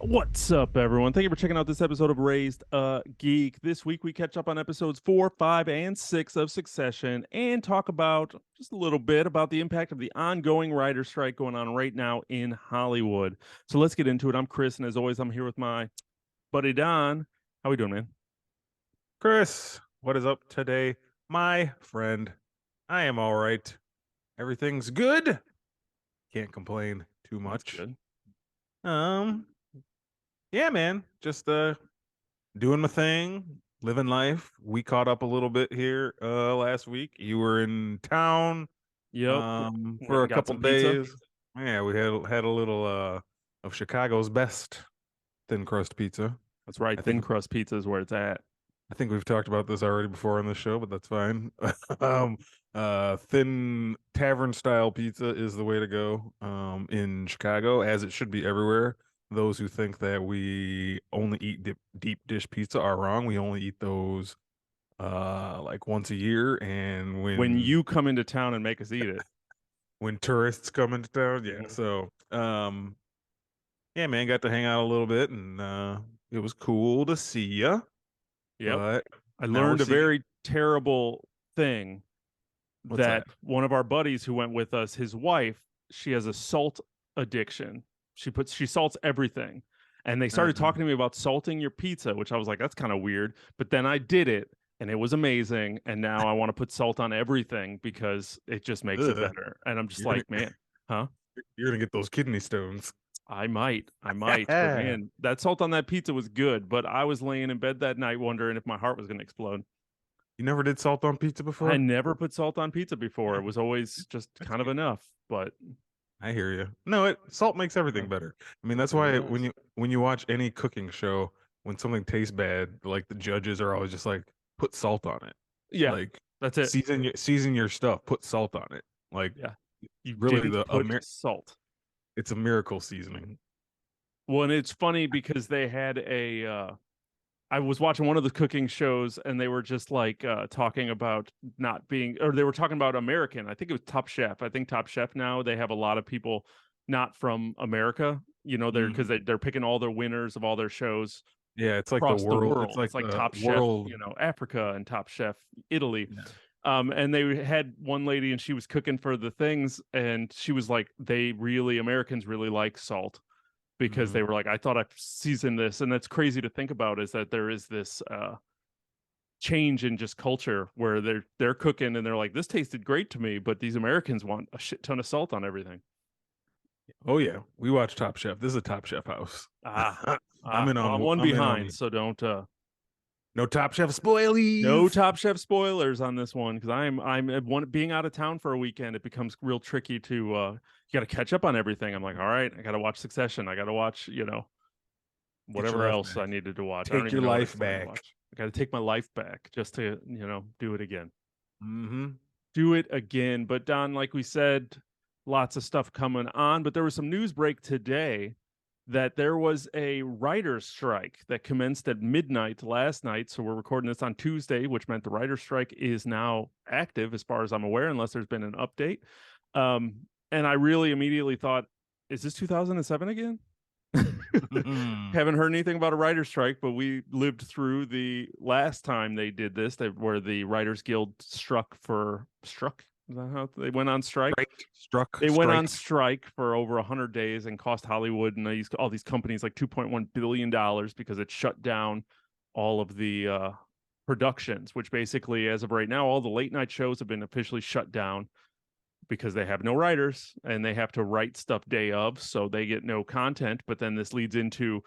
What's up, everyone? Thank you for checking out this episode of Raised A Geek. This week, we catch up on episodes 4, 5, and 6 of Succession and talk about just a little bit about the impact of the ongoing writer strike going on right now in Hollywood. So let's get into it. I'm Chris, and as always, I'm here with my buddy Don. How we doing, man? Chris, what is up today? My friend, I am all right. Everything's good. Can't complain too That's much. good. Um, yeah, man, just doing my thing, living life. We caught up a little bit here last week. You were in town Yep. Went for and a got couple some pizza. days. Yeah, we had a little of Chicago's best thin crust pizza. That's right. I Thin think crust pizza is where it's at. I think we've talked about this already before on the show, but that's fine. um, thin tavern style pizza is the way to go in Chicago, as it should be everywhere. Those who think that we only eat deep dish pizza are wrong. We only eat those like once a year, and When you come into town and make us eat it. when tourists come into town, yeah. Mhm. So yeah, man, got to hang out a little bit, and it was cool to see ya. Yep. But I now we're learned a seeing very terrible thing what's that that? one of our buddies who went with us, his wife, she has a salt addiction. She salts everything. And they started Uh, talking to me about salting your pizza, which I was like, that's kind of weird. But then I did it and it was amazing. And now I want to put salt on everything because it just makes it ugh. better. And I'm just You're gonna like, man, huh? you're gonna get those kidney stones. I might, but You man, that salt on that pizza was good. But I was laying in bed that night wondering if my heart was going to explode. never did salt on pizza I before? never put salt on pizza before. Yeah, It was always just that's kind of good. enough, but I hear you. No, it salt makes everything better. I mean, that's it why does. when you watch any cooking show, when something tastes bad, like the judges are always just like, put salt on it. Yeah, Like that's it. season your stuff, put salt on it. Like Yeah. You really didn't put salt. it's a miracle seasoning. Well, and it's funny because they had I was watching one of the cooking shows and they were just like talking about not being or they were talking about American. I think it was Top Chef. I think Top Chef now they have a lot of people not from America, they're because Mhm. they're picking all their winners of all their shows Yeah, it's like the across the world. It's world. like It's like the Top Chef, world. Africa and Top Chef Italy. Yeah. And they had one lady and she was cooking for the things and she was like, Americans really like salt because Mhm. they were like, I thought I seasoned this. And that's crazy to think about is that there is this change in just culture where they're cooking and they're like, this tasted great to me, but these Americans want a shit ton of salt on everything. Oh yeah, we watch Top Chef. This is a Top Chef house. Ah, well, I'm I'm one I'm in on behind, the so don't no Top Chef no spoilies. Top Chef spoilers on this one because I'm one being out of town for a weekend. It becomes real tricky to you got to catch up on everything. I'm like, all right, I got to watch Succession. I got to watch Get your whatever life else I back. needed to watch. I don't Take even your know what I life still got to back. watch. I got to take my life back just to do it again. Hmm. Do it again. But Don, like we said, lots of stuff coming on. But there was some news break today that there was a writer's strike that commenced at midnight last night. So we're recording this on Tuesday, which meant the writer's strike is now active, as far as I'm aware, unless there's been an update. And I really immediately thought, is this 2007 again? Haven't heard anything about a writer's strike, but we lived through the last time they did this, where the Writers Guild struck. Is that how they went on strike? They went on Strike. strike for over 100 days and cost Hollywood and all these companies like $2.1 billion because it shut down all of the productions. Which basically, as of right now, all the late night shows have been officially shut down because they have no writers and they have to write stuff day of, so they get no content. But then this leads into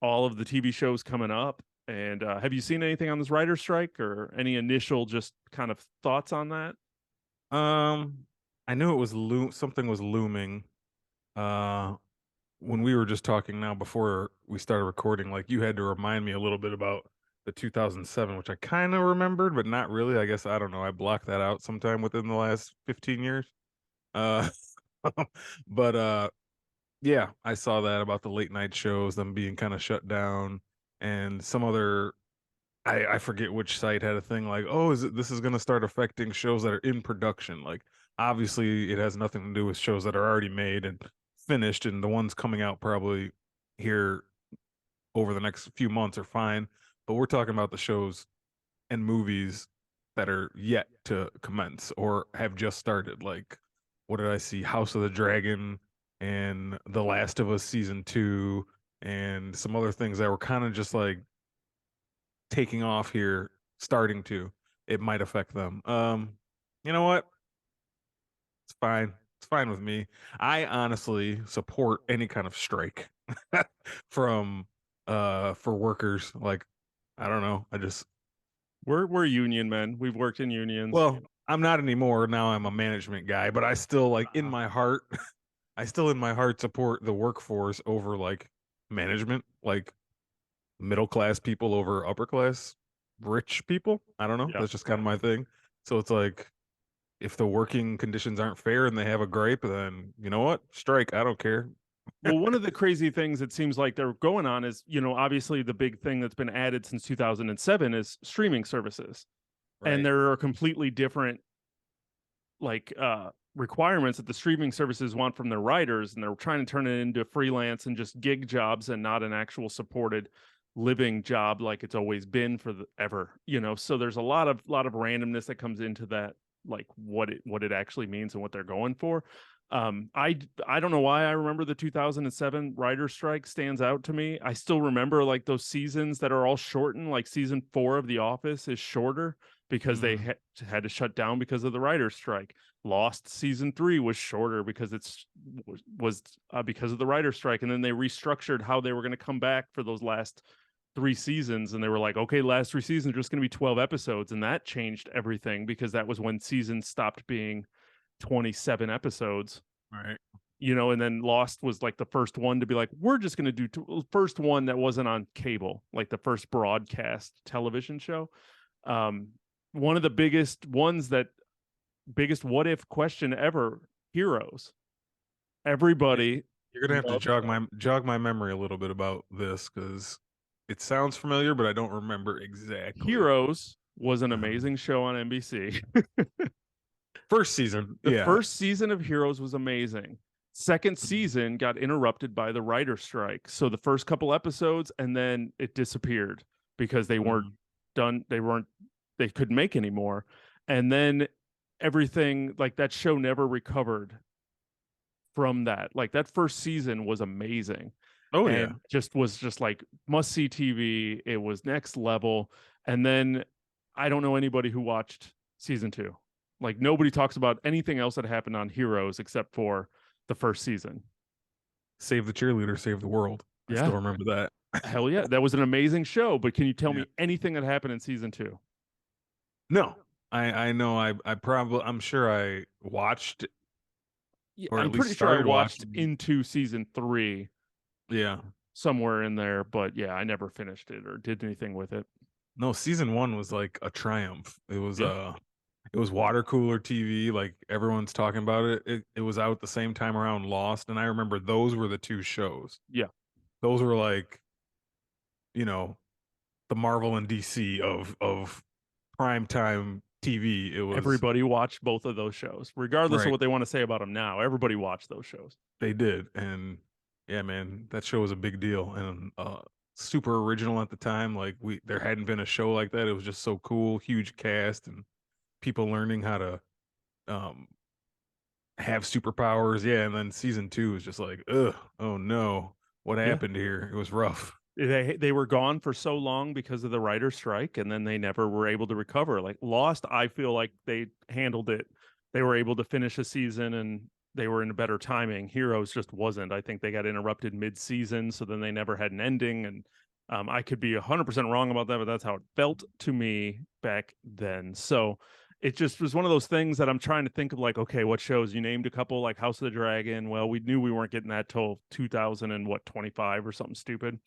all of the TV shows coming up. And have you seen anything on this writer strike or any initial just kind of thoughts on that? Um, I knew it was something was looming. Uh, when we were just talking now before we started recording, like you had to remind me a little bit about the 2007, which I kind of remembered, but not really. I guess I don't know. I blocked that out sometime within the last 15 years. Uh, but yeah, I saw that about the late night shows, them being kind of shut down, and some other I forget which site had a thing like, oh, this is going to start affecting shows that are in production. Like, obviously, it has nothing to do with shows that are already made and finished, and the ones coming out probably here over the next few months are fine, but we're talking about the shows and movies that are yet to commence or have just started. Like, what did I see? House of the Dragon and The Last of Us season 2 and some other things that were kind of just like taking off here, starting to. It might affect them. You know what? It's fine. It's fine with me. I honestly support any kind of strike from for workers. Like, I don't know. I just We're union men. We've worked in unions. well, I'm not anymore. Now I'm a management guy, but I still like in my heart, I still in my heart support the workforce over like management, like middle class people over upper class rich people. I don't know. Yeah. That's just kind of my thing. So it's like if the working conditions aren't fair and they have a gripe, then you know what? Strike. I don't care. Well, one of the crazy things it seems like they're going on is, obviously the big thing that's been added since 2007 is streaming services. And Right. there are completely different like requirements that the streaming services want from their writers, and they're trying to turn it into freelance and just gig jobs and not an actual supported living job like it's always been for ever, so there's a lot of randomness that comes into that, like what it actually means and what they're going for. I don't know why I remember the 2007 writer strike stands out to me. I still remember like those seasons that are all shortened, like season 4 of The Office is shorter because they Mhm. had to shut down because of the writer's strike. Lost season 3 was shorter because was because of the writer's strike, and then they restructured how they were going to come back for those last 3 seasons, and they were like, okay, last 3 seasons are just going to be 12 episodes, and that changed everything because that was when seasons stopped being 27 episodes. Right. And then Lost was like the first one to be like, we're just going to do first one that wasn't on cable, like the first broadcast television show. um One of the biggest what if question ever, Heroes. Yeah. Everybody You're gonna have to loved jog my memory a little bit about this because it sounds familiar, but I don't remember exactly. Heroes was an Um, amazing show on NBC. First season, The yeah. first season of Heroes was amazing. Second Mhm. season got interrupted by the writer strike. So the first couple episodes, and then it disappeared because they weren't Mhm. done. They couldn't make anymore. And then everything, like that show never recovered from that. Like that first season was amazing Oh yeah. and was just like must see TV. It was next level. And then I don't know anybody who watched season 2. Like nobody talks about anything else that happened on Heroes except for the first season. Save the cheerleader, save the world. I still Yeah. remember that. Hell yeah. That was an amazing show. But can you tell Yeah. me anything that happened in season 2? No. I know I'm sure I watched Yeah, or at I'm least pretty sure I started watched watching. into season 3 Yeah. somewhere in there, but yeah, I never finished it or did anything with it. No, season 1 was like a triumph. Yeah. It was water cooler TV, like everyone's talking about it. It was out the same time around Lost, and I remember those were the 2 shows. Yeah. Those were like, you know, the Marvel and DC of primetime TV. It was Everybody watched both of those shows, regardless of right. what they want to say about them now. Everybody watched those shows. They did, and yeah, man, that show was a big deal and super original at the time. Like we there hadn't been a show like that. It was just so cool, huge cast and people learning how to um have superpowers. Yeah, and then season 2 is just like, ugh, oh no, what Yeah. happened here? It was rough. They were gone for so long because of the writer's strike, and then they never were able to recover. Like Lost, I feel like they handled it. They were able to finish a season and they were in a better timing. Heroes just wasn't. I think they got interrupted mid-season, so then they never had an ending. And I could be 100% wrong about that, but that's how it felt to me back then. So it just was one of those things that I'm trying to think of, like, okay, what shows? You named a couple, like House of the Dragon. Well, we knew we weren't getting that till 2000 and what, 25 or something stupid.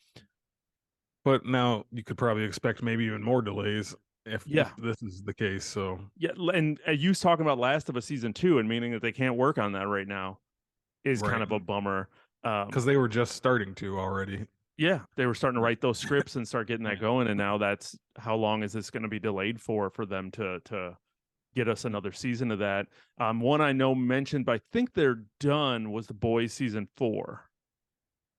But now you could probably expect maybe even more delays if Yeah. this is the case. So Yeah. And you talking about Last of Us season 2 and meaning that they can't work on that right now is kind right, of a bummer. because they were just starting to already. Yeah, they were starting to Right. write those scripts and start getting that Yeah. going. And now that's how long is this going to be delayed for them to get us another season of that? One I know mentioned, but I think they're done was The Boys season 4.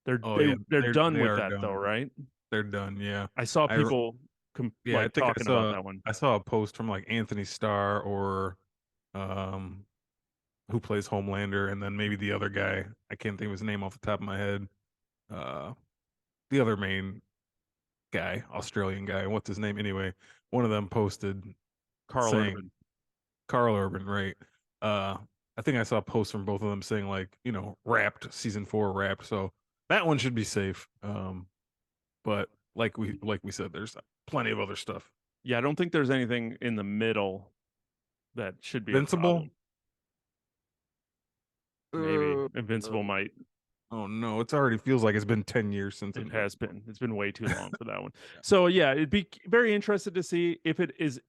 They're Oh they yeah, they're done they with are that though, done. right? They're done. Yeah. I saw I people yeah, I like think talking about that one. I saw a post from like Anthony Starr or um who plays Homelander, and then maybe the other guy. I can't think of his name off the top of my head. Uh, the other main guy, Australian guy. What's his name anyway? One of them posted Carl saying Urban. Carl Urban, right? Uh, I think I saw a post from both of them saying like, wrapped season 4 wrapped. So that one should be safe. But like we said, there's plenty of other stuff. Yeah, I don't think there's anything in the middle that should be a Invincible. problem. Maybe Uh, Invincible might. oh no, it's already feels like it's been 10 years since It has Invincible. been. It's been way too long for that one. Yeah. So yeah, it'd be very interested to see if it as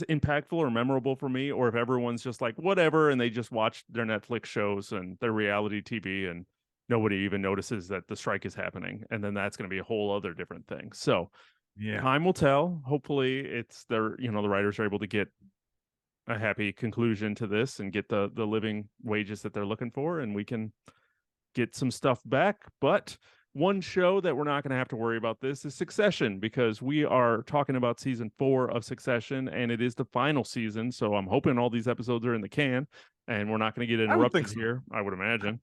impactful or memorable for me, or if everyone's just like whatever, and they just watch their Netflix shows and their reality TV, and nobody even notices that the strike is happening, and then that's going to be a whole other different thing. So Yeah. time will tell. Hopefully, it's the writers are able to get a happy conclusion to this and get the living wages that they're looking for, and we can get some stuff back. But one show that we're not going to have to worry about this is Succession, because we are talking about season 4 of Succession, and it is the final season. So I'm hoping all these episodes are in the can, and we're not going to get I would think interrupted so. here. I would imagine.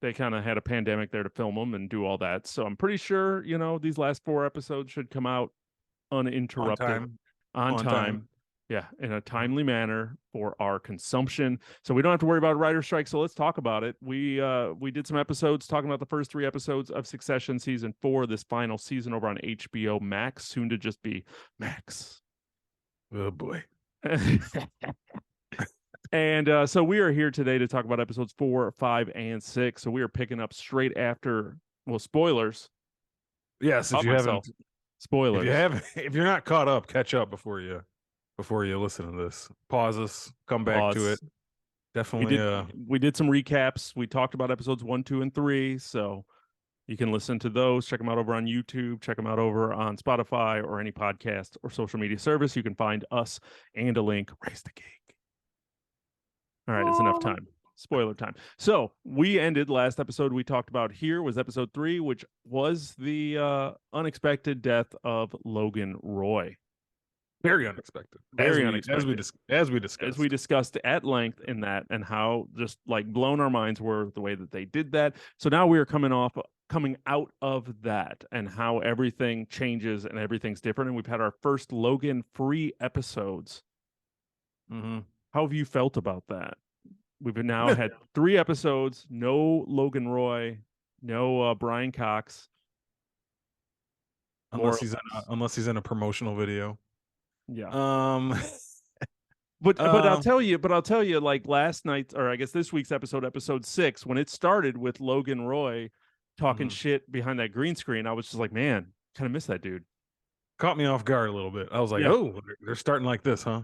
They kind of had a pandemic there to film them and do all that. So I'm pretty sure these last 4 episodes should come out On uninterrupted, time. on On time. time. Yeah, in a timely manner for our consumption. So we don't have to worry about a writer strike. So let's talk about it. We did some episodes talking about the first 3 episodes of Succession season 4, this final season over on HBO Max, soon to just be Max. Oh boy. And so we are here today to talk about episodes 4, 5, and 6. So we are picking up straight after, well, spoilers. Yes, Caught myself. if you Spoilers. haven't, if you're not caught up, catch up before you listen to this. Pause us, come back to it. Pause. We Definitely. did we did some recaps. We talked about episodes 1, 2, and 3. So you can listen to those. Check them out over on YouTube. Check them out over on Spotify or any podcast or social media service. You can find us and a link. Raised A Geek. All right, it's enough time. Spoiler time. So we ended last episode we talked about here was episode 3, which was the unexpected death of Logan Roy. Very unexpected. Very unexpected. As we discussed. As we discussed at length in that, and how just like blown our minds were the way that they did that. So now we are coming out of that, and how everything changes and everything's different. And we've had our first Logan free episodes. Mm-hmm. How have you felt about that? We've now had 3 episodes, no Logan Roy, no Brian Cox. unless he's in a promotional video. Yeah. But I'll tell you, like last night, or I guess this week's episode 6, when it started with Logan Roy talking shit behind that green screen, I was just like, man, kind of miss that dude. Caught me off guard a little bit. I was like, Yeah. oh, they're starting like this, huh?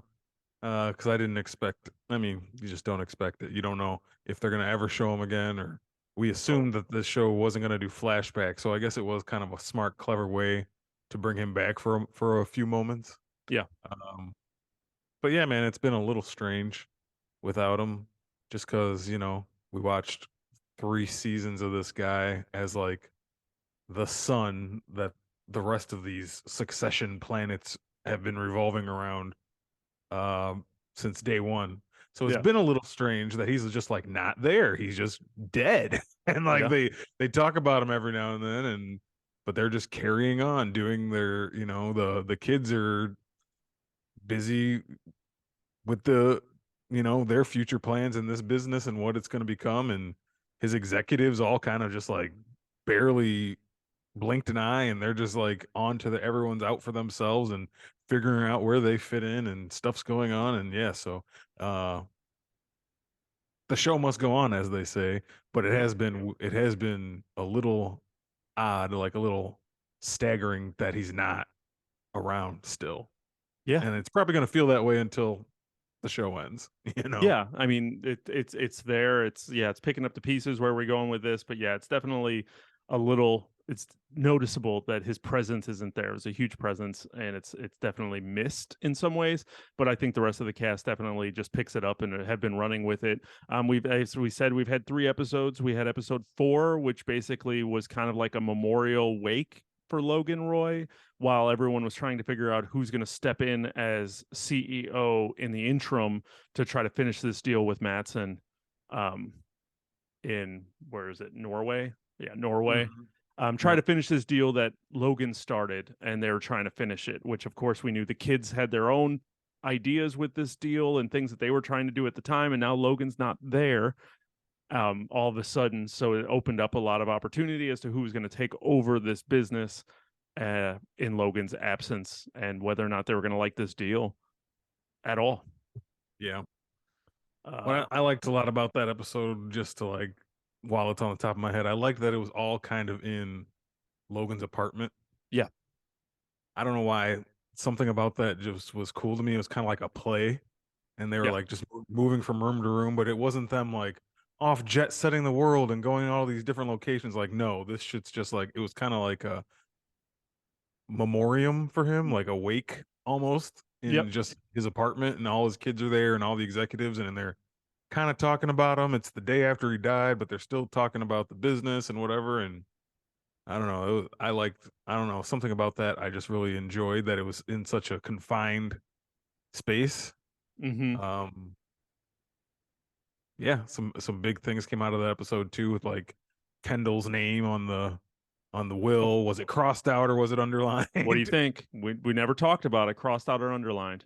Because I didn't expect. I mean, you just don't expect it. You don't know if they're gonna ever show him again, or we assumed that the show wasn't gonna do flashback. So I guess it was kind of a smart, clever way to bring him back for a few moments. Yeah. But yeah, man, it's been a little strange without him, just because we watched 3 seasons of this guy as like the sun that the rest of these Succession planets have been revolving around since day one. So it's Yeah. been a little strange that he's just like not there. He's just dead. And like Yeah. they talk about him every now and then, but they're just carrying on doing their, the kids are busy with their future plans in this business and what it's going to become, and his executives all kind of just like barely blinked an eye, and they're just like on to everyone's out for themselves and figuring out where they fit in, and stuff's going on. And yeah, so the show must go on, as they say, but it has been a little odd, like a little staggering that he's not around still. Yeah. And it's probably going to feel that way until the show ends. Yeah, I mean it's there. It's picking up the pieces where we're going with this, but yeah, it's definitely a little it's noticeable that his presence isn't there. It's a huge presence, and it's definitely missed in some ways. But I think the rest of the cast definitely just picks it up and have been running with it. We've, as we said, we've had 3 episodes. We had episode 4, which basically was kind of like a memorial wake for Logan Roy, while everyone was trying to figure out who's going to step in as CEO in the interim to try to finish this deal with Matson. Um, in where is it, Norway? Yeah, Norway. Mhm. Try Yep. to finish this deal that Logan started, and they were trying to finish it. Which, of course, we knew the kids had their own ideas with this deal and things that they were trying to do at the time, and now Logan's not there. All of a sudden, so it opened up a lot of opportunity as to who was going to take over this business in Logan's absence, and whether or not they were going to like this deal at all. Yeah. Uh, What I liked a lot about that episode, just to like, while it's on the top of my head, I liked that it was all kind of in Logan's apartment. yeah, I don't know why, something about that just was cool to me. It was kind of like a play, and they were yeah. like just moving from room to room, but it wasn't them like off jet setting the world and going to all these different locations. Like, no, this shit's just like, it was kind of like a memoriam for him, like a wake almost, Yep. in just his apartment, and all his kids are there and all the executives, and they're kind of talking about him. It's the day after he died, but they're still talking about the business and whatever. And I don't know. I liked, I don't know, something about that. I just really enjoyed that it was in such a confined space. Hmm. Um, yeah, some big things came out of that episode too, with like Kendall's name on the will. Was it crossed out or was it What do you underlined? think? We never talked about it, crossed out or underlined.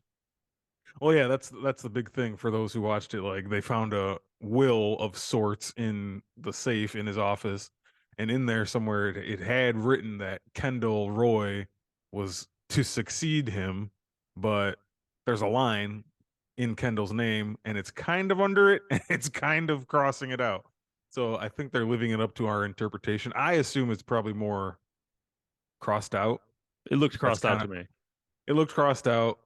Well, yeah, that's the big thing for those who watched it. Like they found a will of sorts in the safe in his office, and in there somewhere it had written that Kendall Roy was to succeed him, but there's a line in Kendall's name, and it's kind of under it, and it's kind of crossing it out. So I think they're living it up to our interpretation. I assume it's probably more crossed out. It looked That's crossed out kind to of, me. it looked crossed out.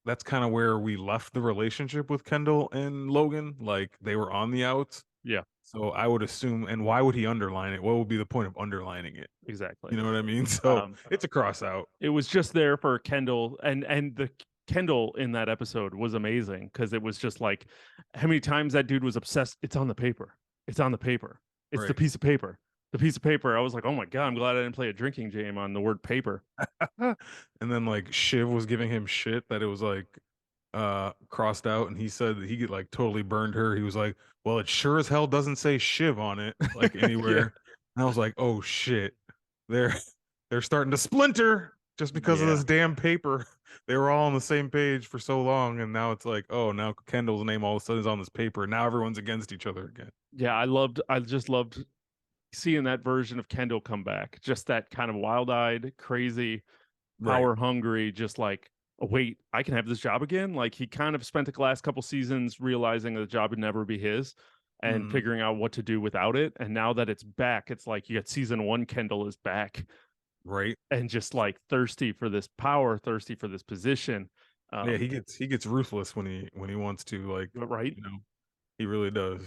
That's kind of where we left the relationship with Kendall and Logan. Like they were on the outs. Yeah, So I would assume, and why would he underline it? What would be the point of underlining it? exactly. You know what I mean? So Um, it's a cross out. it was just there for Kendall, and the Kendall in that episode was amazing because it was just like how many times that dude was obsessed. It's on the paper. It's on the paper. It's the Right. piece of paper. The piece of paper. I was like, oh my god, I'm glad I didn't play a drinking game on the word paper. And then like Shiv was giving him shit that it was like crossed out, and he said that he get like totally burned her. He was like, well, it sure as hell doesn't say Shiv on it, like Yeah, anywhere. And I was like, oh shit. They're they're starting to splinter just because of yeah, this damn paper. They were all on the same page for so long, and now it's like, oh, now Kendall's name all of a sudden is on this paper. Now everyone's against each other again. yeah. I just loved seeing that version of Kendall come back. Just that kind of wild-eyed, crazy, Right. power hungry, just like, oh, wait, I can have this job again. Like he kind of spent the last couple seasons realizing that the job would never be his and Mm, figuring out what to do without it. And now that it's back, it's like you got season one, Kendall is back right. and just like thirsty for this power, thirsty for this position. Yeah, Um, he gets ruthless when he wants to, like, right. you know, he really does.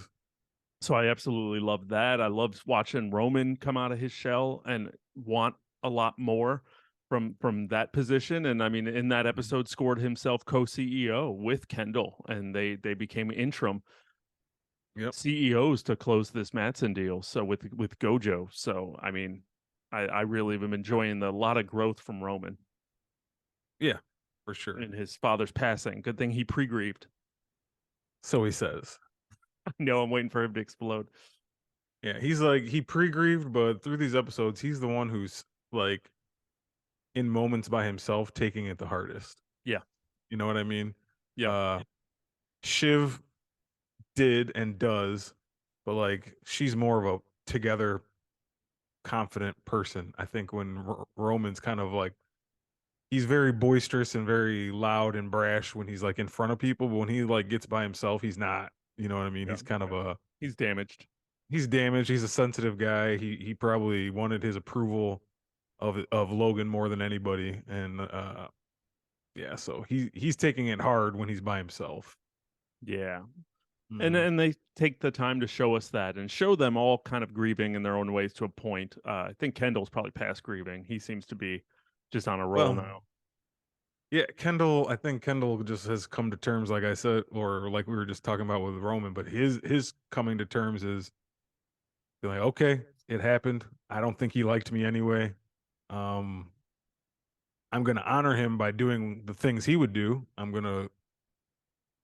So I absolutely loved that. I loved watching Roman come out of his shell and want a lot more from that position. And I mean, in that Mhm. episode, scored himself co-CEO with Kendall, and they became interim Yep. CEOs to close this Matson deal. So with Gojo. So I mean, I really am enjoying the lot of growth from Roman Yeah, for sure. in his father's passing. Good thing he pre-grieved. So he says. No, I'm waiting for him to explode. Yeah, he's like he pre-grieved, but through these episodes, he's the one who's like in moments by himself taking it the hardest. Yeah. You know what I mean? Yep. Uh Shiv did and does, but like she's more of a together confident person. I think when Roman's kind of like he's very boisterous and very loud and brash when he's like in front of people, but when he like gets by himself, he's not. You know what I mean? Yeah. He's kind of a He's damaged. he's damaged. He's a sensitive guy. He probably wanted his approval of Logan more than anybody, and yeah, so he's taking it hard when he's by himself. Yeah. and Mhm. and they take the time to show us that and show them all kind of grieving in their own ways to a point. I think Kendall's probably past grieving. He seems to be just on a roll Well, now. yeah, I think Kendall just has come to terms, like I said, or like we were just talking about with Roman, but his coming to terms is being like, okay, it happened. I don't think he liked me anyway. Um, I'm gonna honor him by doing the things he would do. I'm gonna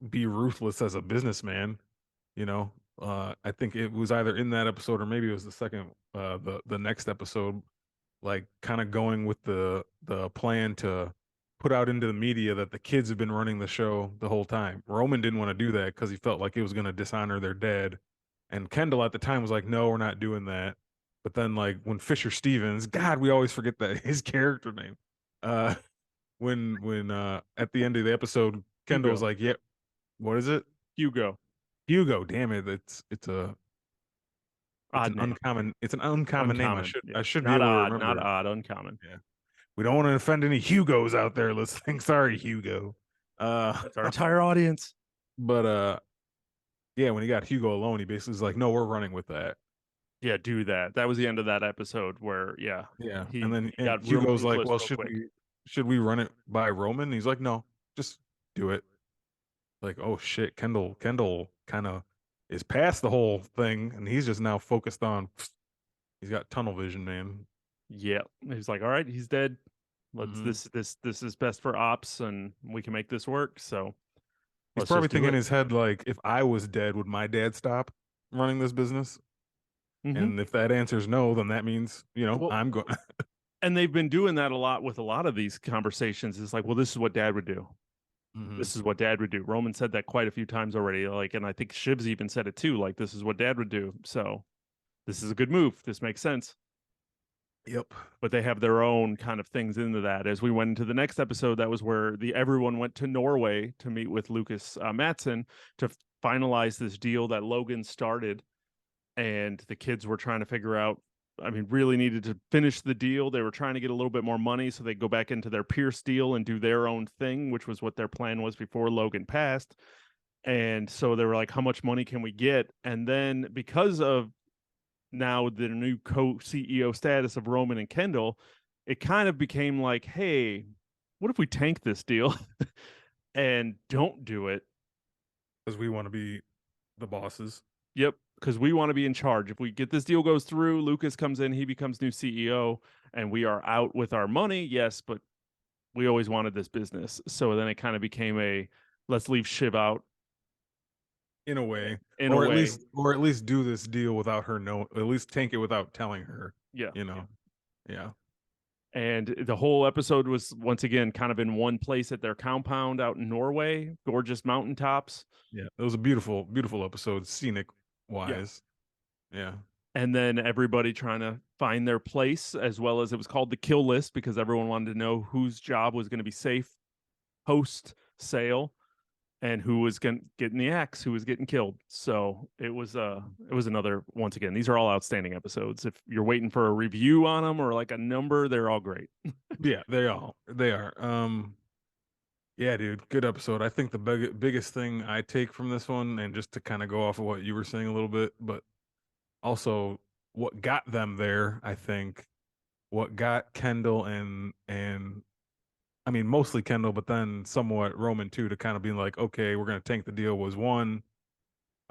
be ruthless as a businessman, you know. I think it was either in that episode or maybe it was the second the next episode, like kind of going with the plan to put out into the media that the kids have been running the show the whole time. Roman didn't want to do that because he felt like it was going to dishonor their dad. And Kendall at the time was like, no, we're not doing that. But then like when Fisher Stevens, God, we always forget that his character name. Uh when at the end of the episode, Kendall was Hugo. like, "Yep, what is it? Hugo. Hugo. Damn it, it's Odd name. an uncommon name. Uncommon. I Yeah. should be Not able to odd. Not remember it. odd. Uncommon. Yeah. We don't want to offend any Hugos out there listening. Sorry, Hugo. That's our entire audience. but yeah, when he got Hugo alone, he basically was like, "No, we're running with that." Yeah, do that. That was the end of that episode where, yeah, Yeah, and he then and got real Hugo's like, ruthless "Well, real quick. should we run it by Roman?" He's like, "No, just do it." Like, oh shit, Kendall kind of is past the whole thing, and he's just now focused on. He's got tunnel vision, man. Yeah. He's like, all right, he's dead. Let's Hmm. this is best for ops and we can make this work. So He's let's probably just do thinking in it. his head like, if I was dead, would my dad stop running this business? Hmm. And if that answer's no, then that means Well, I'm going. and they've been doing that a lot with a lot of these conversations. It's like, well, this is what dad would do. Hmm. This is what dad would do. Roman said that quite a few times already. Like, and I think Shivs even said it too. Like, this is what dad would do. So this is a good move. This makes sense. Yep. But they have their own kind of things into that. As we went into the next episode, that was where everyone went to Norway to meet with Lucas Matson to finalize this deal that Logan started, and the kids were trying to figure out. I mean, really needed to finish the deal. They were trying to get a little bit more money so they go back into their Pierce deal and do their own thing, which was what their plan was before Logan passed. And so they were like, how much money can we get? And then because of now the new co-CEO status of Roman and Kendall, it kind of became like, hey, what if we tank this deal and don't do it? Because we want to be the bosses. Yep, because we want to be in charge. If we get this deal goes through, Lucas comes in, he becomes new CEO, and we are out with our money. Yes, but we always wanted this business. So then it kind of became a let's leave Shiv out In a way, in a way. or at least do this deal without her know. At least tank it without telling her. Yeah. You know. Yeah. And the whole episode was once again kind of in one place at their compound out in Norway, gorgeous mountaintops. Yeah. It was a beautiful, beautiful episode, scenic Yeah. wise. Yeah. And then everybody trying to find their place, as well as it was called the kill list because everyone wanted to know whose job was going to be safe, host, sale, and who was getting the axe, who was getting killed. So it was another, once again, these are all outstanding episodes. If you're waiting for a review on them or like a number, they're all great. Yeah, they are. Yeah, dude, good episode. I think the biggest thing I take from this one, and just to kind of go off of what you were saying a little bit, but also what got them there, I think, what got Kendall and I mean mostly Kendall, but then somewhat Roman too, to kind of be like, okay, we're gonna tank the deal, was one,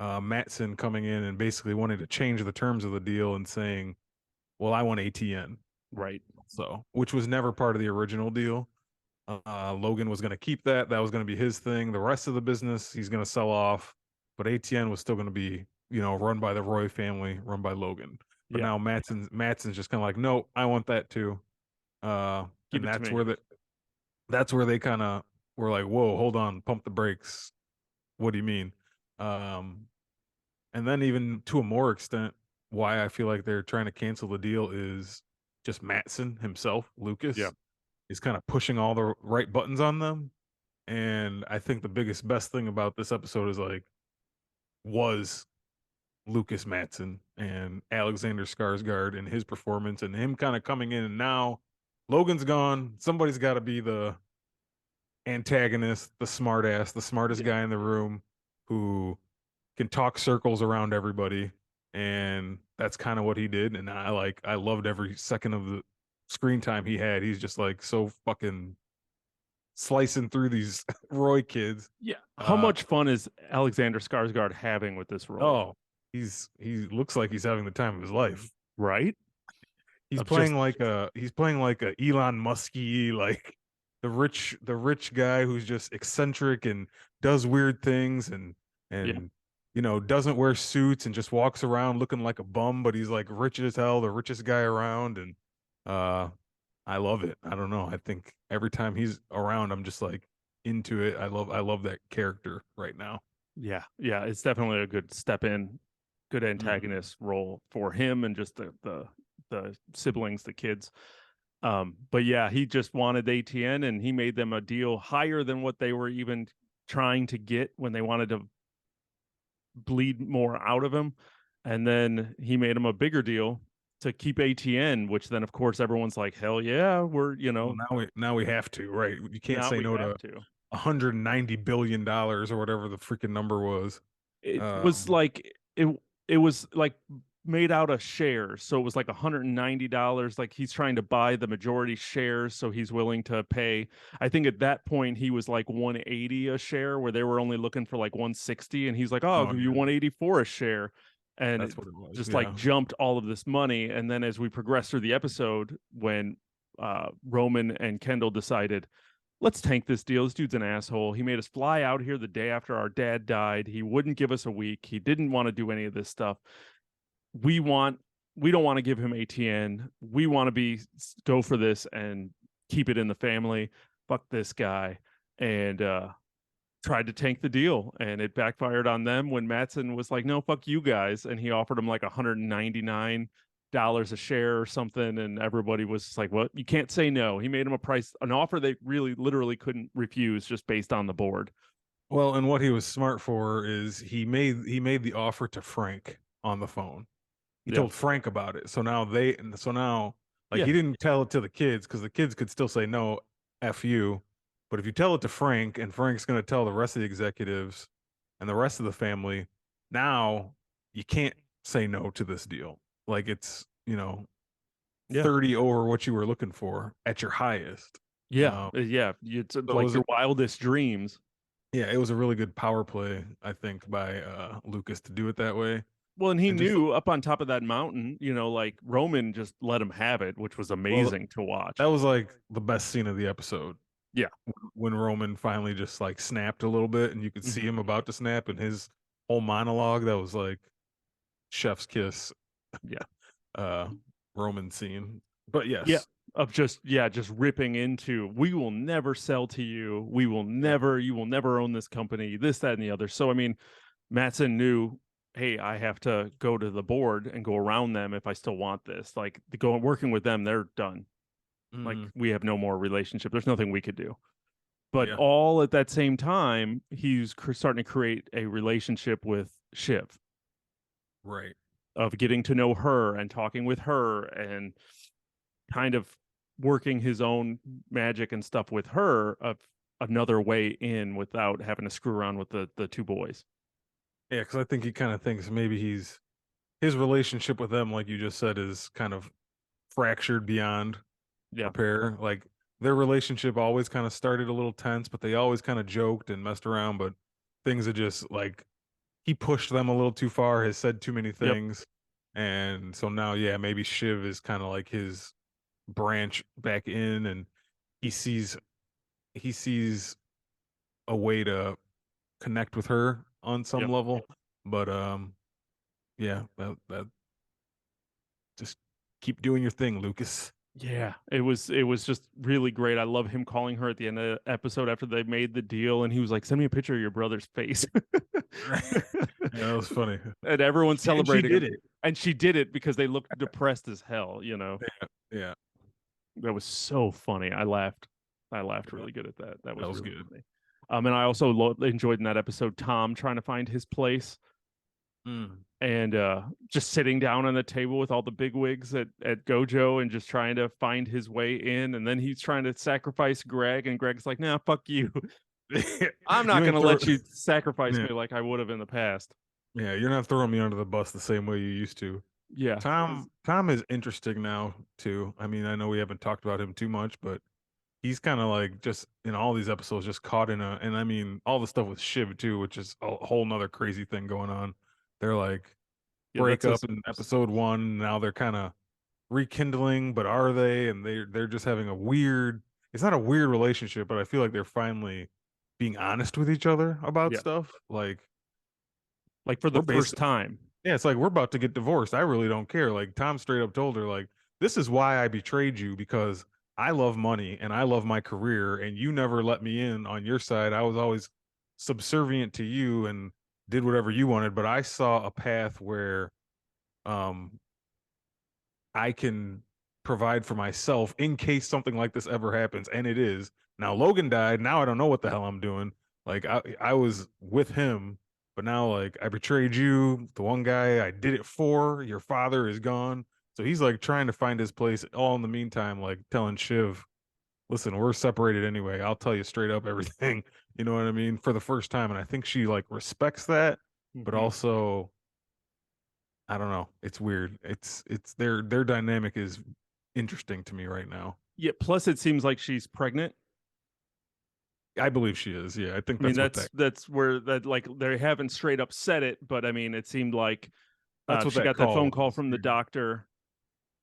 Matson coming in and basically wanting to change the terms of the deal and saying, well, I want ATN. Right. So, which was never part of the original deal. Logan was going to keep that. That was going to be his thing. The rest of the business, he's going to sell off. But ATN was still going to be, run by the Roy family, run by Logan. But Yeah. now Matson's just kind of like, no, I want that too. Give And it to me. that's where they kind of were like, whoa, hold on, pump the brakes. What do you mean? Um, and then even to a more extent, why I feel like they're trying to cancel the deal is just Matson himself, Yeah. Lucas, is kind of pushing all the right buttons on them. And I think the best thing about this episode is like, was Lucas Matson and Alexander Skarsgård and his performance and him kind of coming in. And now Logan's gone. Somebody's got to be the antagonist, the smartest Yeah. guy in the room who can talk circles around everybody, and that's kind of what he did. And I loved every second of the screen time he had. He's just like so fucking slicing through these Roy kids. Yeah. How Uh, much fun is Alexander Skarsgård having with this role? oh, he looks like he's having the time of his life. Right? He's Of just playing like a Elon Musky, like the rich guy who's just eccentric and does weird things yeah. and doesn't wear suits and just walks around looking like a bum, but he's like rich as hell, the richest guy around. And uh I love it. I don't know. I think every time he's around, I'm just like into it. I love that character right now. Yeah. Yeah. It's definitely a good step in, good Mhm. antagonist role for him and just the siblings, the kids. But yeah, he just wanted ATN and he made them a deal higher than what they were even trying to get when they wanted to bleed more out of him. And then he made him a bigger deal to keep ATN, which then of course everyone's like, hell yeah, we're, Well, now we have to, right? You can't now say we no have to to. $190 billion or whatever the freaking number was. It was Um, like it was like made out of shares, so it was like $190. Like he's trying to buy the majority shares, so he's willing to pay. I think at that point he was like 180 a share, where they were only looking for like 160, and he's like, "Oh, I'll oh give you yeah, 184 a share," and it that's what it was. just like Yeah. jumped all of this money. And then as we progressed through the episode, when Roman and Kendall decided, let's tank this deal. This dude's an asshole. He made us fly out here the day after our dad died. He wouldn't give us a week. He didn't want to do any of this stuff. We want we don't want to give him ATN. We want to be go for this and keep it in the family. Fuck this guy. And tried to tank the deal and it backfired on them when Matson was like, no, fuck you guys. And he offered him like $199 a share or something. And everybody was like, well, you can't say no. He made him an offer they really literally couldn't refuse just based on the board. Well, and what he was smart for is he made the offer to Frank on the phone. He Yeah. told Frank about it. So now like Yeah. he didn't tell it to the kids because the kids could still say no, F you. But if you tell it to Frank and Frank's gonna tell the rest of the executives and the rest of the family, now you can't say no to this deal. Like it's, Yeah. 30 over what you were looking for at your highest. Yeah. Um, Yeah. It's so it like was your wildest dreams. yeah, it was a really good power play, I think, by Lucas to do it that way. Well, and he And just knew up on top of that mountain, like Roman just let him have it, which was well, amazing to that watch. was like the best scene of the episode Yeah. when Roman finally just like snapped a little bit and you could see Mhm. him about to snap and his whole monologue that was like chef's kiss Yeah. uh Roman scene. But Yeah. yes. Of just ripping into, we will never sell to you. Yeah. You will never own this company, this, that, and the other. So, I mean, Matson knew, hey, I have to go to the board and go around them if I still want this. Like, working with them, they're done. Like, Hmm. we have no more relationship. There's nothing we could do. But Yeah. all at that same time, he's starting to create a relationship with Shiv, Right. of getting to know her and talking with her and kind of working his own magic and stuff with her of another way in without having to screw around with the two boys. Yeah, because I think he kind of thinks maybe his relationship with them, like you just said, is kind of fractured beyond Yeah. repair. Like their relationship always kind of started a little tense, but they always kind of joked and messed around. But things are just like he pushed them a little too far, has said too many Yep. things. And so now, yeah, maybe Shiv is kind of like his branch back in and he sees he sees a way to connect with her on some Yep. level. But yeah, that just keep doing your thing, Lucas. Yeah, it was just really great. I love him calling her at the end of the episode after they made the deal, and he was like, "Send me a picture of your brother's face," Right. Yeah, that was funny. and everyone's And she celebrating did him. it. And she did it because they looked depressed as hell. Yeah, yeah, That was so funny. I laughed. I laughed yeah. really good at that. That That was was really good. funny. And I also enjoyed in that episode Tom trying to find his place Mm. and just sitting down on the table with all the big wigs at Gojo and just trying to find his way in. And then he's trying to sacrifice Greg, and Greg's like, "Nah, fuck you. I'm not You gonna ain't throw let you sacrifice yeah. me like I would have in the past." Yeah, you're not throwing me under the bus the same way you used to. Yeah, Tom is interesting now too. I mean, I know we haven't talked about him too much, but he's kind of like just in all these episodes just caught in a, and I mean all the stuff with Shiv too, which is a whole nother crazy thing going on. They're like yeah, break up in episode one, now they're kind of rekindling, but are they? And they're just having a weird, it's not a weird relationship, but I feel like they're finally being honest with each other about yeah, stuff. Like like for the we're first basically, time. yeah, it's like we're about to get divorced. I really don't care. Like Tom straight up told her, like, this is why I betrayed you because I love money and I love my career, and you never let me in on your side. I was always subservient to you and did whatever you wanted, but I saw a path where um I can provide for myself in case something like this ever happens. And it is. Now Logan died. Now I don't know what the hell I'm doing. Like I was with him, but now like I betrayed you, the one guy I did it for, your father is gone. So he's like trying to find his place all in the meantime, like telling Shiv, listen, we're separated anyway. I'll tell you straight up everything. You know what I mean? For the first time. And I think she like respects that, but Hmm. also I don't know. It's weird. It's their dynamic is interesting to me right now. Yeah. Plus, it seems like she's pregnant. I believe she is. Yeah, I think I mean, that's what that's where that like they haven't straight up said it, but I mean, it seemed like she that got that phone call call was. from the Yeah. doctor.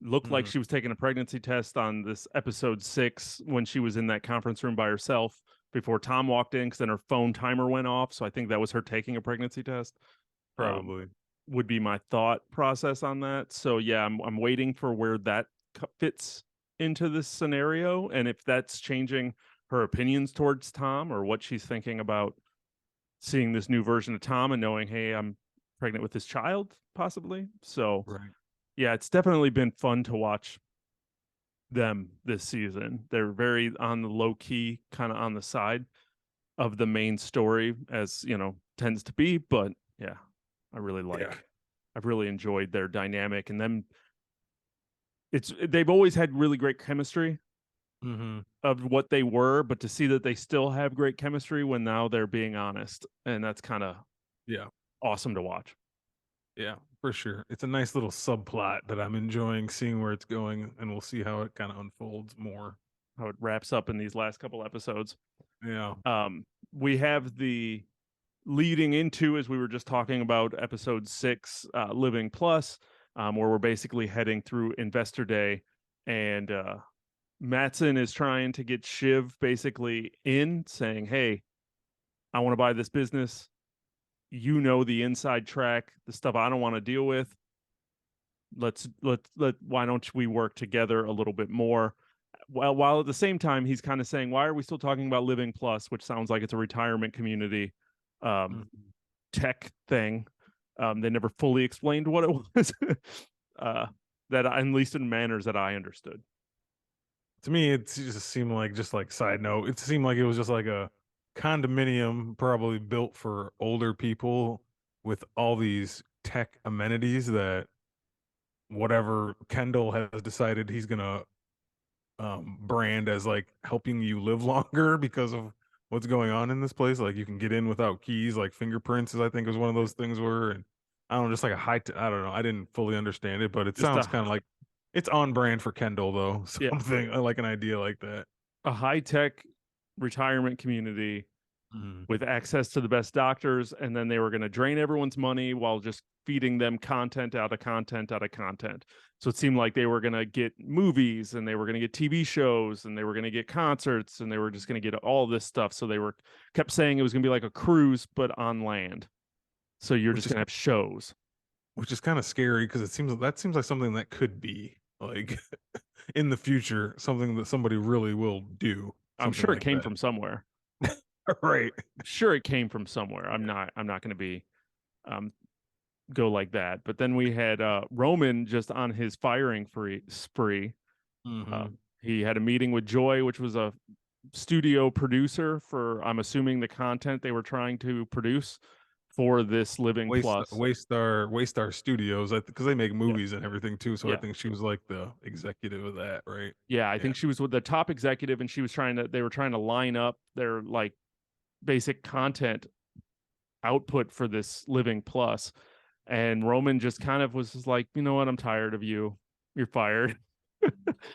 Looked like Mhm. she was taking a pregnancy test on this episode 6 when she was in that conference room by herself before Tom walked in, because then her phone timer went off. So I think that was her taking a pregnancy test. Um, Probably. would be my thought process on that. So yeah, I'm waiting for where that fits into this scenario, and if that's changing her opinions towards Tom, or what she's thinking about seeing this new version of Tom and knowing, hey, I'm pregnant with this child, possibly. So Right. yeah, it's definitely been fun to watch them this season. They're very on the low key, kind of on the side of the main story, as you know, tends to be. But yeah, I really Yeah. like. I've really enjoyed their dynamic, and them. It's they've always had really great chemistry Hmm. of what they were, but to see that they still have great chemistry when now they're being honest, and that's kind of Yeah. awesome to watch. Yeah. For sure. It's a nice little subplot that I'm enjoying seeing where it's going, and we'll see how it kind of unfolds more. How it wraps up in these last couple episodes. Yeah. We have the leading into, as we were just talking about, episode 6, Living Plus, where we're basically heading through Investor Day, and Matson is trying to get Shiv basically in, saying, "Hey, I want to buy this business. You know the inside track, the stuff I don't want to deal with. Let why don't we work together a little bit more?" While at the same time he's kind of saying, "Why are we still talking about Living Plus, which sounds like it's a retirement community um, Mhm. tech thing?" They never fully explained what it was. uh, that at least in manners that I understood. To me, it just seemed like just like side note. It seemed like it was just like a condominium, probably built for older people with all these tech amenities that whatever Kendall has decided he's gonna brand as like helping you live longer because of what's going on in this place. Like you can get in without keys, like fingerprints, I think is one of those things were, and I don't know, just like a I don't know. I didn't fully understand it, but it Just sounds kind of like it's on brand for Kendall though. yeah, Something like an idea like that. a high tech retirement community Mhm. with access to the best doctors, and then they were going to drain everyone's money while just feeding them content out of content out of content. So it seemed like they were going to get movies, and they were going to get TV shows, and they were going to get concerts, and they were just going to get all this stuff. So they were kept saying it was going to be like a cruise but on land. So you're Which just is going to have shows. kind of scary because that seems like something that could be like in the future something that somebody really will do, I'm something sure it like came that. from somewhere. Right. I'm sure it came from somewhere. I'm Yeah. not. I'm not going to be um, go like that. But then we had Roman just on his firing spree. Uh, Hmm. he had a meeting with Joy, which was a studio producer for, I'm assuming, the content they were trying to produce for this Living Plus. Waystar Studios, because they make Yeah, movies and everything too. So I yeah, think she was like the executive of that, right? yeah. I Yeah. think she was with the top executive, and she was trying to. They were trying to line up their like basic content output for this Living Plus. And Roman just kind of was just like, you know what, I'm tired of you. You're fired.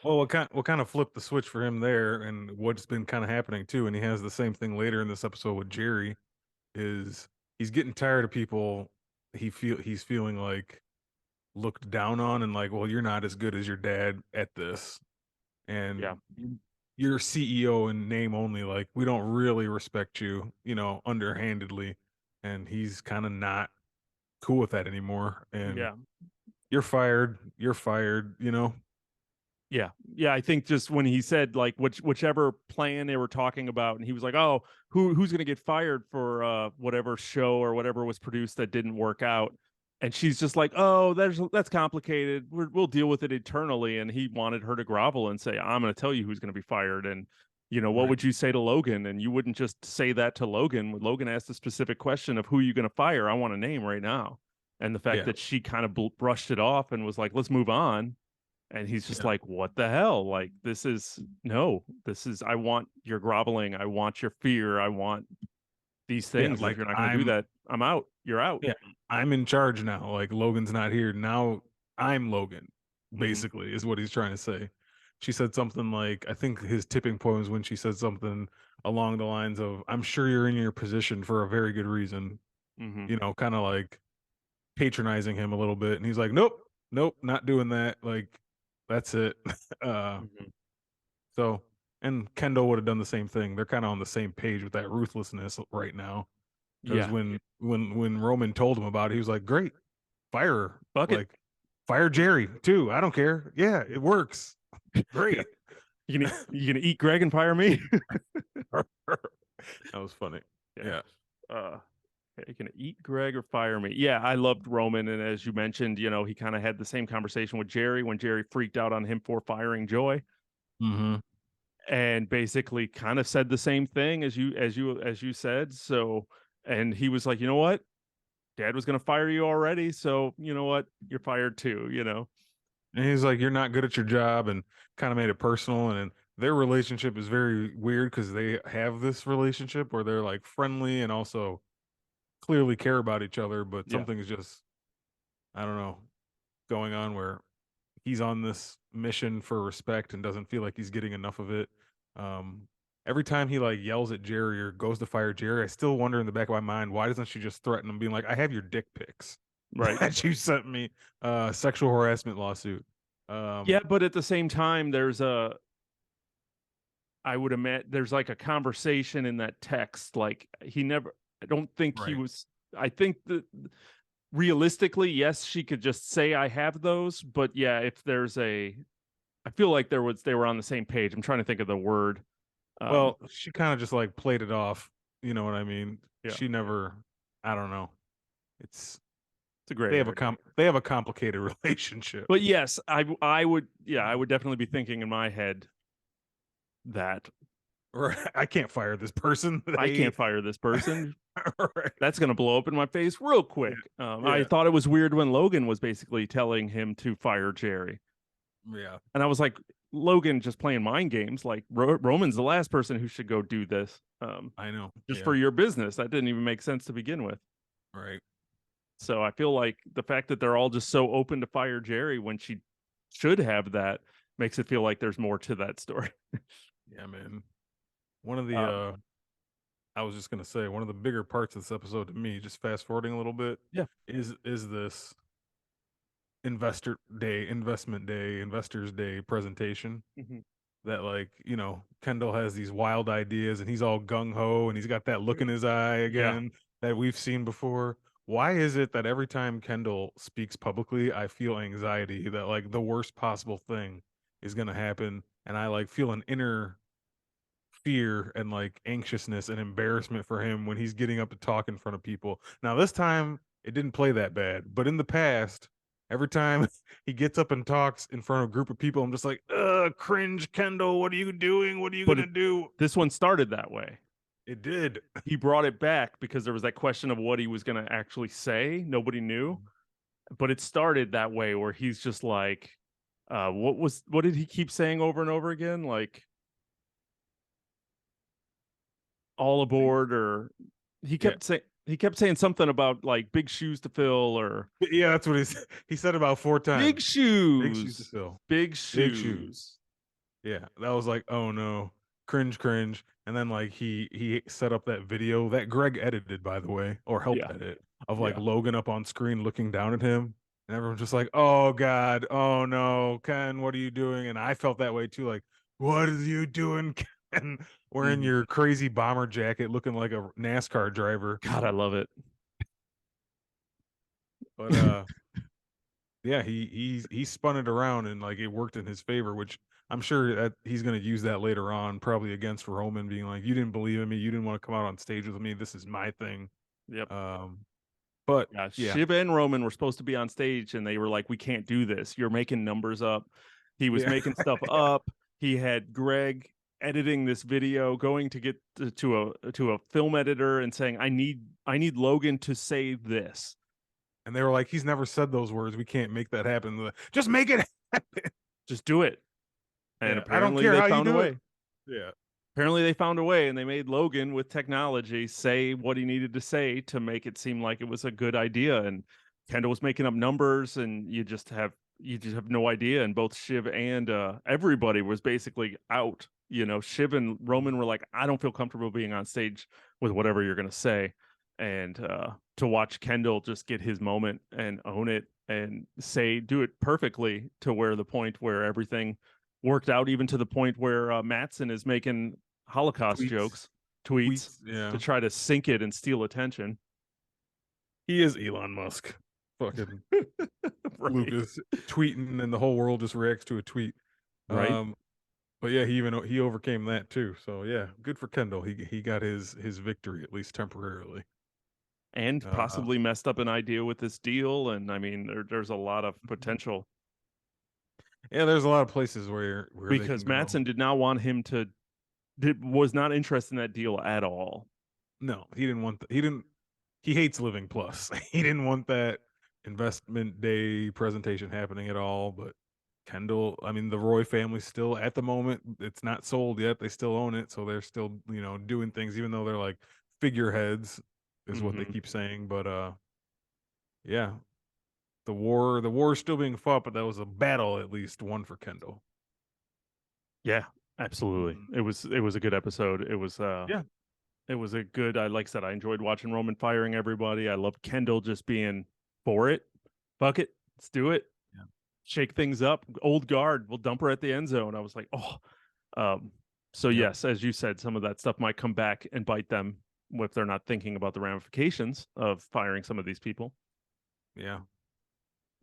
Well, what kind of flipped the switch for him there, and what's been kind of happening too, and he has the same thing later in this episode with Jerry, is he's getting tired of people. He's feeling like looked down on, and like, well, you're not as good as your dad at this, Yeah. and you're CEO in name only. Like, we don't really respect you, underhandedly, and he's kind of not cool with that anymore. And Yeah. you're fired. You're fired. Yeah. Yeah. I think just when he said like whichever plan they were talking about, and he was like, oh, who's gonna get fired for whatever show or whatever was produced that didn't work out. And she's just like, oh, that's complicated. We'll deal with it eternally. And he wanted her to grovel and say, I'm gonna tell you who's gonna be fired. And what Right. would you say to Logan? And you wouldn't just say that to Logan. When Logan asked a specific question of who you gonna fire, I want a name right now. And the fact Yeah. that she kind of brushed it off and was like, let's move on, and he's just Yeah. like, what the hell? Like, I want your groveling. I want your fear. I want these Yeah. things. And if Like, you're not going to do that, I'm out. You're out. yeah, I'm in charge now. Like, Logan's not here. Now I'm Logan, Mm-hmm. basically, is what he's trying to say. She said something like, I think his tipping point was when she said something along the lines of, I'm sure you're in your position for a very good reason, Mm-hmm. kind of like patronizing him a little bit. And he's like, nope, nope, not doing that. Like, that's it. uh, Mm-hmm. so, and Kendall would have done the same thing. They're kind of on the same page with that ruthlessness right now. Because Yeah. when Roman told him about it, he was like, "Great, fire her. Bucket. Like, fire Jerry too. I don't care. Yeah, it works. Great." You gonna eat Greg and fire me? That was funny. Yeah. Yeah. Uh, you gonna eat Greg or fire me? Yeah, I loved Roman, and as you mentioned, he kind of had the same conversation with Jerry when Jerry freaked out on him for firing Joy, Mm-hmm. and basically kind of said the same thing as you said. So, and he was like, you know what, Dad was going to fire you already, so you know what, you're fired too. And he's like, "You're not good at your job," and kind of made it personal. And their relationship is very weird because they have this relationship where they're like friendly and also clearly care about each other, but Yeah. something is just, I don't know, going on where he's on this mission for respect and doesn't feel like he's getting enough of it. Um, every time he like yells at Jerry or goes to fire Jerry, I still wonder in the back of my mind, why doesn't she just threaten him, being like, "I have your dick pics Right. that you sent me, sexual harassment lawsuit." Yeah, but at the same time, I would imagine there's like a conversation in that text. Like he never, I don't think he Right. was. I think that realistically, yes, she could just say I have those, but yeah, if there's I feel like they were on the same page. I'm trying to think of the word. Um, Well, she kind of just like played it off. You know what I mean? yeah, She never. I don't know. It's it's a gray area. they have a complicated relationship. But yes, I would, yeah, I would definitely be thinking in my head that Or I can't fire this person. I can't fire this person. Right. That's going to blow up in my face real quick. I Yeah. thought it was weird when Logan was basically telling him to fire Jerry. Yeah. And I was like, Logan just playing mind games. Like Roman's the last person who should go do this. I know. Just Yeah. for your business. That didn't even make sense to begin with. Right. So I feel like the fact that they're all just so open to fire Jerry when she should have that makes it feel like there's more to that story. Yeah, man. One of the Um, I was just gonna say one of the bigger parts of this episode to me, just fast forwarding a little bit, yeah. is this investors day presentation Mhm. that, like, Kendall has these wild ideas and he's all gung ho and he's got that look in his eye Yeah. again that we've seen before. Why is it that every time Kendall speaks publicly, I feel anxiety that like the worst possible thing is gonna happen, and I like feel an inner fear and like anxiousness and embarrassment for him when he's getting up to talk in front of people. Now this time it didn't play that bad, but in the past, every time he gets up and talks in front of a group of people, I'm just like, cringe, Kendall, what are you doing? What are you But gonna do? this one started that way. It did. He brought it back because there was that question of what he was going to actually say. Nobody knew, but it started that way where he's just like, what did he keep saying over and over again? Like, all aboard, or he Yeah. kept saying, he kept saying something about like big shoes to fill or Yeah, that's what he said about 4 big times. Big shoes to shoes, fill. big Big shoes. shoes. Yeah, that was like, "Oh, no. Cringe, cringe." And then, like, he set up that video that Greg edited, by the way, or helped Yeah, edit, of, like, yeah. Logan up on screen looking down at him, and everyone's just like, "Oh god. Oh, no. Ken, what are you doing?" And I felt that way too, like, "What are you doing, Ken? Wearing Mhm. your crazy bomber jacket, looking like a NASCAR driver." God, I love it. But, yeah, he spun it around and, like, it worked in his favor, which I'm sure that he's gonna use that later on, probably against Roman, being like, "You didn't believe in me, you didn't wanna come out on stage with me, this is my thing." Yep. Um, but Yeah, yeah, Shiv and Roman were supposed to be on stage, and they were like, "We can't do this. You're making numbers up." He was yeah, making stuff yeah, up. He had Greg editing this video, going to get to a film editor and saying, I need Logan to say this. and they were like, "He's never said those words, we can't make that happen." They're like, "Just make it happen." Just do it." And Yeah, "I don't apparently care they how you found a do it." way. Yeah, Apparently they found a way, and they made Logan with technology say what he needed to say to make it seem like it was a good idea. And Kendall was making up numbers, and you just have no idea. And both Shiv and everybody was basically out. You know, Shiv and Roman were like, I don't feel comfortable being on stage with whatever you're gonna say. And to watch Kendall just get his moment and own it and say do it perfectly to where the point where everything worked out, even to the point where Matson is making Holocaust tweets, jokes, tweets tweets, to yeah. try to sink it and steal attention. He is Elon Musk. Fucking Right. Lucas tweeting and the whole world just reacts to a tweet. Right. Um, but yeah, he overcame that too. So yeah, good for Kendall. He got his victory at least temporarily. And Uh, possibly messed up an idea with this deal. And I mean, there's a lot of Mhm. potential Yeah, there's a lot of places where they can because go. Matson did not want him to, was not interested in that deal at all. No, he didn't want he didn't he hates Living Plus. He didn't want that investment day presentation happening at all. But Kendall, I mean, the Roy family still at the moment, it's not sold yet. They still own it, so they're still doing things, even though they're like figureheads, is what they Hmm. keep saying. But yeah, the war is still being fought, but that was a battle at least one for Kendall. Yeah, absolutely. Mhm. It was a good episode. Yeah, It was a good. I like I said, I enjoyed watching Roman firing everybody. I loved Kendall just being for it. Fuck it, let's do it. yeah, Shake things up. Old guard. We'll dump her at the end zone. I was like, oh. Um, so yep, yes, as you said, some of that stuff might come back and bite them if they're not thinking about the ramifications of firing some of these people. yeah,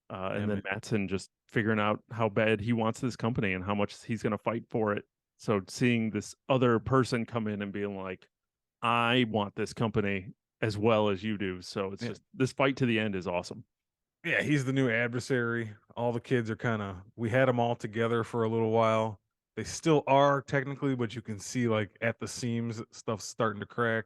yeah, And then man. Matson just figuring out how bad he wants this company and how much he's going to fight for it. So seeing this other person come in and being like, I want this company as well as you do. So it's Yeah. just this fight to the end is awesome. Yeah, he's the new adversary. All the kids are we had them all together for a little while. They still are technically, but you can see like at the seams, stuff's starting to crack.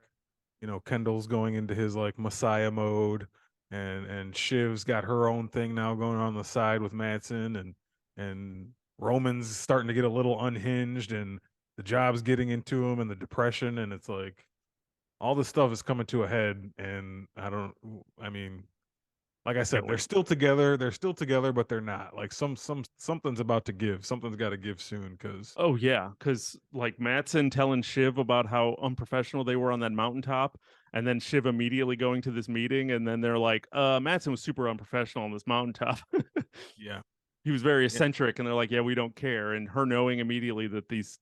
Kendall's going into his like Messiah mode, and Shiv's got her own thing now going on the side with Matson, and Roman's starting to get a little unhinged, and the job's getting into him, and the depression, and it's like all this stuff is coming to a head, and I mean, like I I said, can't they're wait. still together. They're still together, but they're not. Like something's about to give. Something's got to give soon. Because Oh yeah, because like Matson telling Shiv about how unprofessional they were on that mountaintop, and then Shiv immediately going to this meeting, and then they're like, Matson was super unprofessional on this mountaintop. yeah, He was very yeah, eccentric, and they're like, yeah, we don't care. And her knowing immediately that these,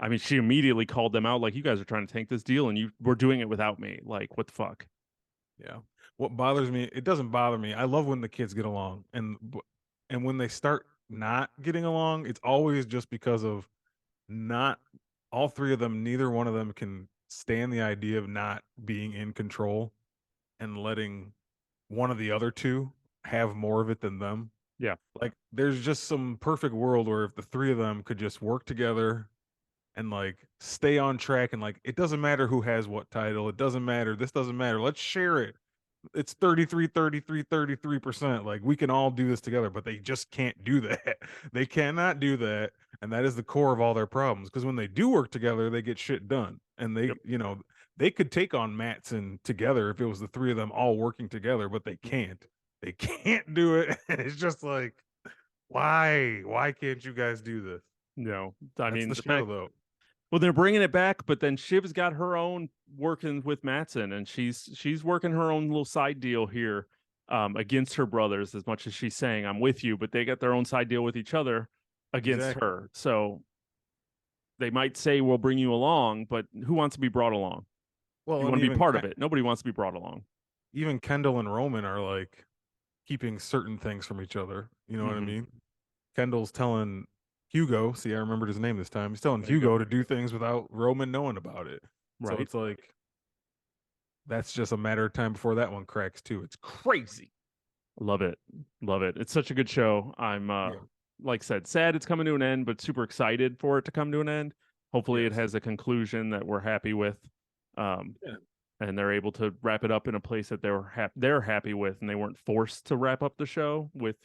I mean, she immediately called them out, like, you guys are trying to tank this deal, and you were doing it without me. Like, what the fuck? yeah. What bothers me, it doesn't bother me. I love when the kids get along, and when they start not getting along, it's always just because of not all three of them. Neither one of them can stand the idea of not being in control and letting one of the other two have more of it than them. Yeah. Like, there's just some perfect world where if the three of them could just work together and like stay on track, and like it doesn't matter who has what title, it doesn't matter, this doesn't matter, let's share it. It's 33, 33, 33%. Like, we can all do this together, but they just can't do that. They cannot do that. And that is the core of all their problems. Because when they do work together, they get shit done. And Yep. they could take on Matson together if it was the three of them all working together, but they can't. They can't do it. And it's just like, why? Why can't you guys do this? No, I That's mean the the show, fact. though. Well, they're bringing it back, but then Shiv's got her own working with Matson, and she's working her own little side deal here against her brothers. As much as she's saying I'm with you, but they got their own side deal with each other against Exactly. her. So they might say we'll bring you along, but who wants to be brought along? You Well, and want to be part of it. Nobody wants to be brought along. Even Kendall and Roman are like keeping certain things from each other. You know what I Mm-hmm. mean? Kendall's telling Hugo, see, I remembered his name this time. He's telling There you go. Hugo to do things without Roman knowing about it. So Right. it's like that's just a matter of time before that one cracks too. It's crazy. Love it. Love it. It's such a good show. I'm Yeah. like I said, sad it's coming to an end, but super excited for it to come to an end. Hopefully it Yes. has a conclusion that we're happy with. Um Yeah. and they're able to wrap it up in a place that they're happy with, and they weren't forced to wrap up the show with,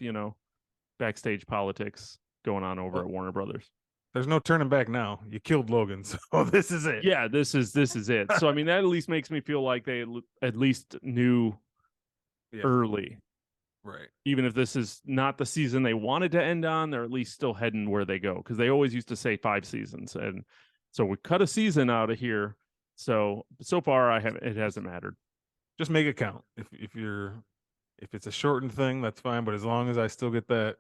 backstage politics going on over Well, at Warner Brothers. there's no turning back now. You killed Logan, so this is it. Yeah, this is it. So I mean that at least makes me feel like they at least knew Yeah. early. Right. Even if this is not the season they wanted to end on, they're at least still heading where they go, because they always used to say 5 seasons, and so we cut a season out of here. So far, it hasn't mattered. Just make it count. If it's a shortened thing, that's fine. But as long as I still get that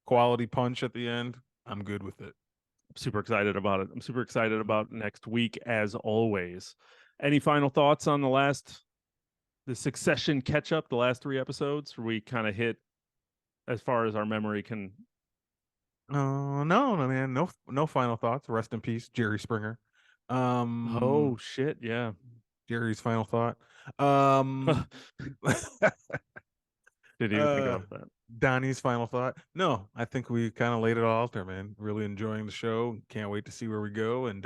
quality punch at the end, I'm good with it. I'm super excited about it. I'm super excited Mhm. about next week, as always. Any final thoughts on the Succession catch up, the last 3 episodes? Where we kind of hit as far as our memory can. No, man, no final thoughts. Rest in peace, Jerry Springer. Oh shit, yeah. Jerry's final thought. Um, Didn't even think uh, about that. Donnie's final thought. No, I think we kind of laid it all out there, man. Really enjoying the show. Can't wait to see where we go, and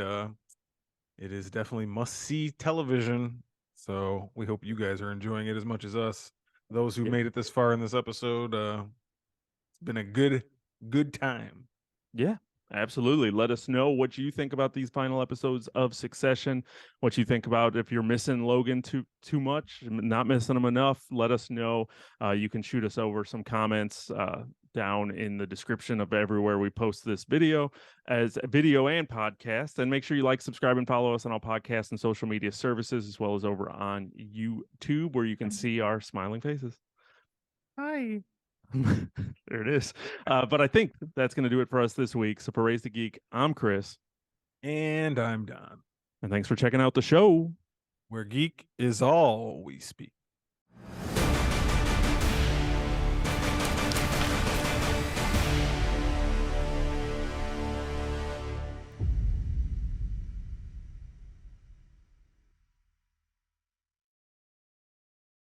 it is definitely must see television. So we hope you guys are enjoying it as much as us. Those who Yeah. made it this far in this episode, it's been a good time. Yeah, absolutely. Let us know what you think about these final episodes of Succession. What you think about if you're missing Logan too much, not missing him enough. Let us know. You can shoot us over some comments down in the description of everywhere we post this video, as a video and podcast. And make sure you like, subscribe, and follow us on all podcasts and social media services, as well as over on YouTube, where you can see our smiling faces. Hi. There it is. But I think that's going to do it for us this week. So for Raised A Geek, I'm Chris. And I'm Don. And thanks for checking out the show. Where geek is all we speak.